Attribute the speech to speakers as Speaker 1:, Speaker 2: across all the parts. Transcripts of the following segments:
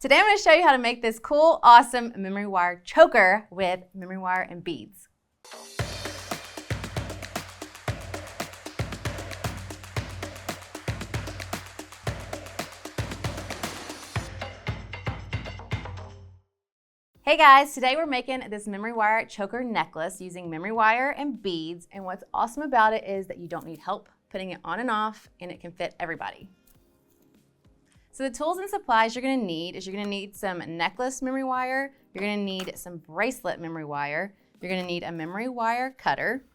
Speaker 1: Today I'm going to show you how to make this cool, awesome memory wire choker with memory wire and beads. Hey guys, today we're making this memory wire choker necklace using memory wire and beads, and what's awesome about it is that you don't need help putting it on and off, and it can fit everybody. So the tools and supplies you're going to need is you're going to need some necklace memory wire, you're going to need some bracelet memory wire, you're going to need a memory wire cutter,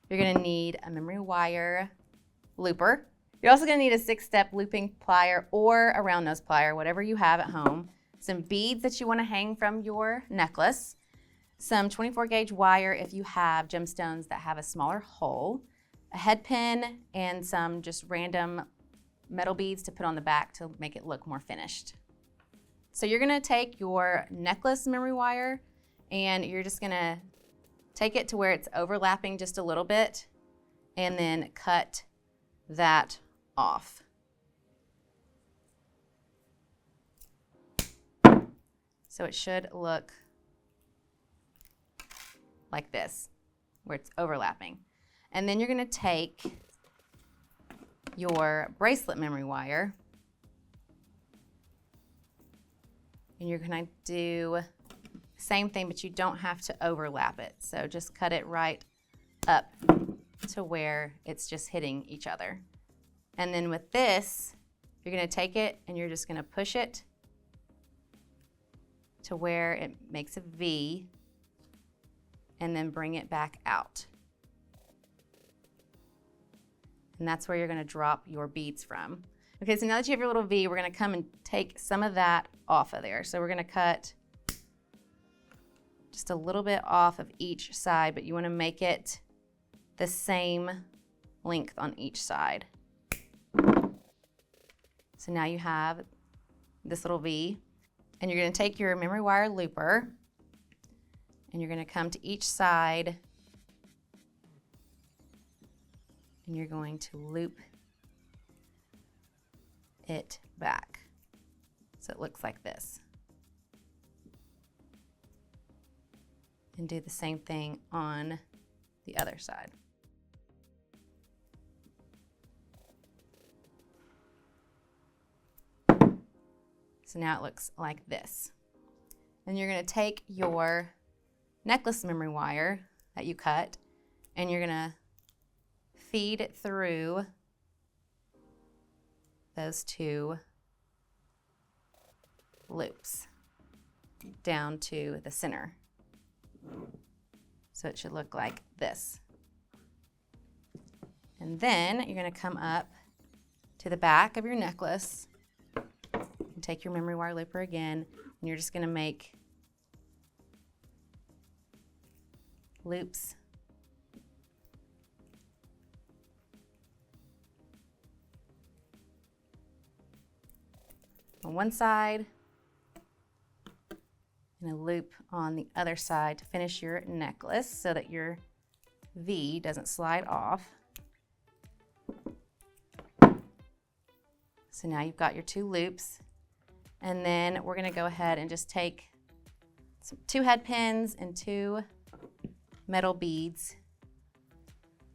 Speaker 1: you're going to need a memory wire looper. You're also going to need a 6-step looping plier or a round nose plier, whatever you have at home, some beads that you want to hang from your necklace, some 24 gauge wire if you have gemstones that have a smaller hole, a head pin, and some just random metal beads to put on the back to make it look more finished. So you're gonna take your necklace memory wire and you're just gonna take it to where it's overlapping just a little bit and then cut that off. So it should look like this, where it's overlapping. And then you're gonna take your bracelet memory wire and you're gonna do the same thing, but you don't have to overlap it. So just cut it right up to where it's just hitting each other. And then with this, you're gonna take it and you're just gonna push it to where it makes a V and then bring it back out. And that's where you're gonna drop your beads from. Okay, so now that you have your little V, we're gonna come and take some of that off of there. So we're gonna cut just a little bit off of each side, but you wanna make it the same length on each side. So now you have this little V, and you're gonna take your memory wire looper, and you're gonna come to each side and you're going to loop it back. So it looks like this. And do the same thing on the other side. So now it looks like this. Then you're gonna take your necklace memory wire that you cut and you're gonna feed it through those two loops down to the center. So it should look like this. And then you're going to come up to the back of your necklace and take your memory wire looper again, and you're just going to make loops on one side and a loop on the other side to finish your necklace so that your V doesn't slide off. So now you've got your two loops, and then we're going to go ahead and just take two head pins and two metal beads,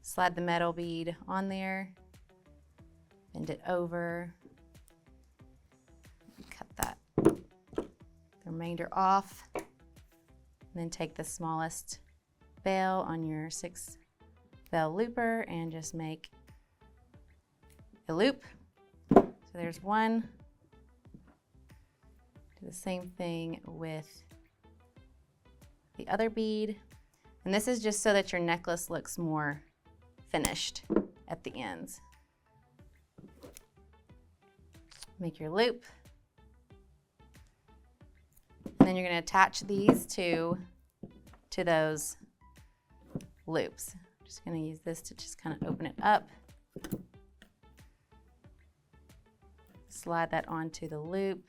Speaker 1: slide the metal bead on there, bend it over, remainder off, and then take the smallest bail on your 6 bail looper and just make a loop. So there's one. Do the same thing with the other bead, and this is just so that your necklace looks more finished at the ends. Make your loop. And then you're going to attach these two to those loops. I'm just going to use this to just kind of open it up. Slide that onto the loop.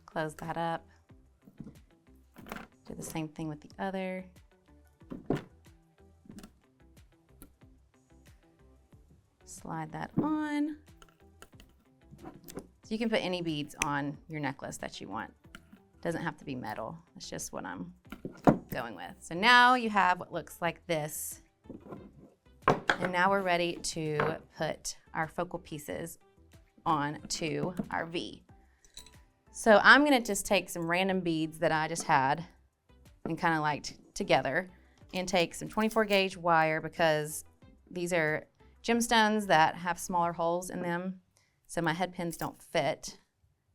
Speaker 1: Close that up. Do the same thing with the other. Slide that on. You can put any beads on your necklace that you want. It doesn't have to be metal. That's just what I'm going with. So now you have what looks like this. And now we're ready to put our focal pieces onto our V. So I'm gonna just take some random beads that I just had and kind of liked together and take some 24 gauge wire because these are gemstones that have smaller holes in them. So my head pins don't fit.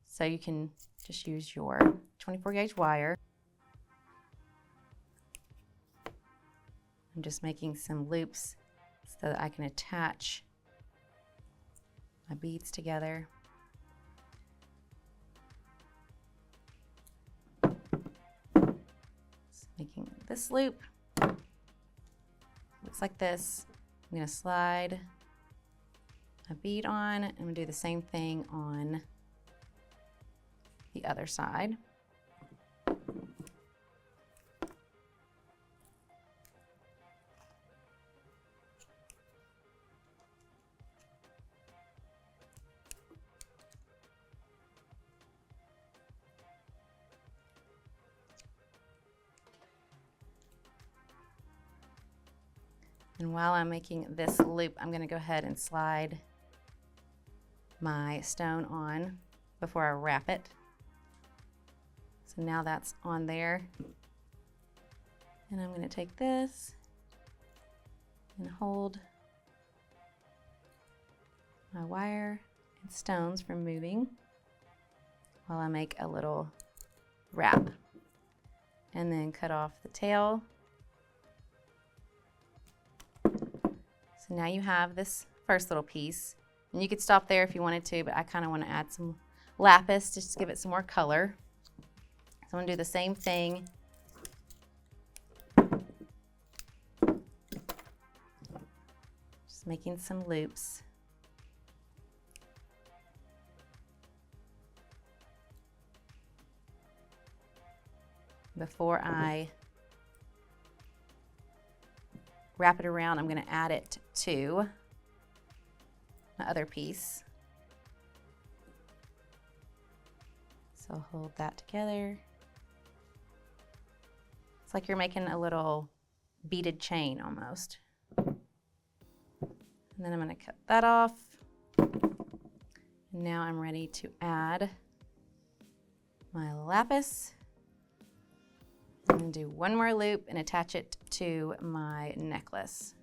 Speaker 1: So you can just use your 24 gauge wire. I'm just making some loops so that I can attach my beads together. Just making this loop. Looks like this. I'm gonna slide a bead on. I'm gonna do the same thing on the other side. And while I'm making this loop, I'm gonna go ahead and slide my stone on before I wrap it. So now that's on there. And I'm gonna take this and hold my wire and stones from moving while I make a little wrap. And then cut off the tail. So now you have this first little piece, and you could stop there if you wanted to, but I kind of want to add some lapis just to give it some more color. So I'm going to do the same thing. Just making some loops. Before I wrap it around, I'm going to add it to my other piece. So hold that together. It's like you're making a little beaded chain almost. And then I'm going to cut that off. And now I'm ready to add my lapis. I'm going to do one more loop and attach it to my necklace.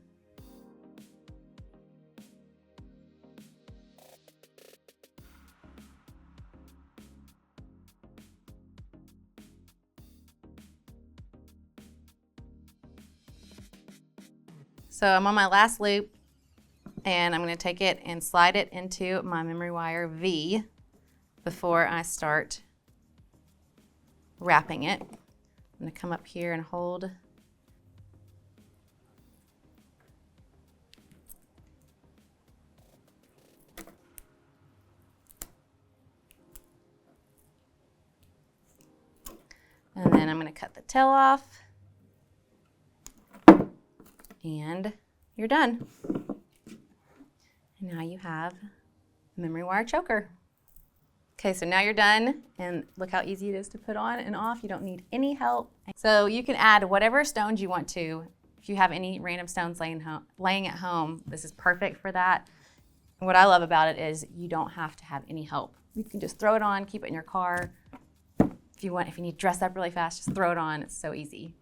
Speaker 1: So I'm on my last loop, and I'm going to take it and slide it into my memory wire V before I start wrapping it. I'm going to come up here and hold and then I'm going to cut the tail off, and you're done. And now you have a memory wire choker. Okay, so now you're done, and look how easy it is to put on and off. You don't need any help. So you can add whatever stones you want to. If you have any random stones laying at home, this is perfect for that. And what I love about it is you don't have to have any help. You can just throw it on, keep it in your car. If you need to dress up really fast, just throw it on. It's so easy.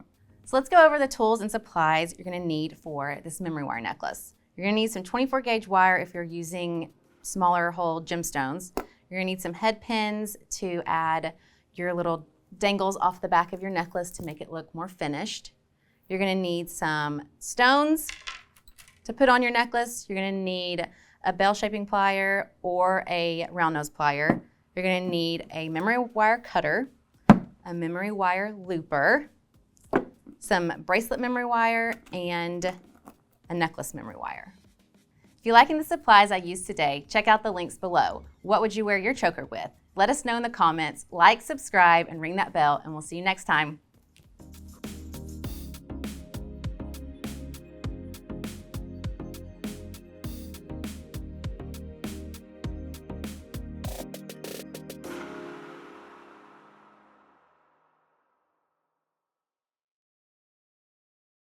Speaker 1: So let's go over the tools and supplies you're gonna need for this memory wire necklace. You're gonna need some 24 gauge wire if you're using smaller hole gemstones. You're gonna need some head pins to add your little dangles off the back of your necklace to make it look more finished. You're gonna need some stones to put on your necklace. You're gonna need a bell shaping plier or a round nose plier. You're gonna need a memory wire cutter, a memory wire looper, some bracelet memory wire, and a necklace memory wire. If you're liking the supplies I used today, check out the links below. What would you wear your choker with? Let us know in the comments, like, subscribe, and ring that bell, and we'll see you next time.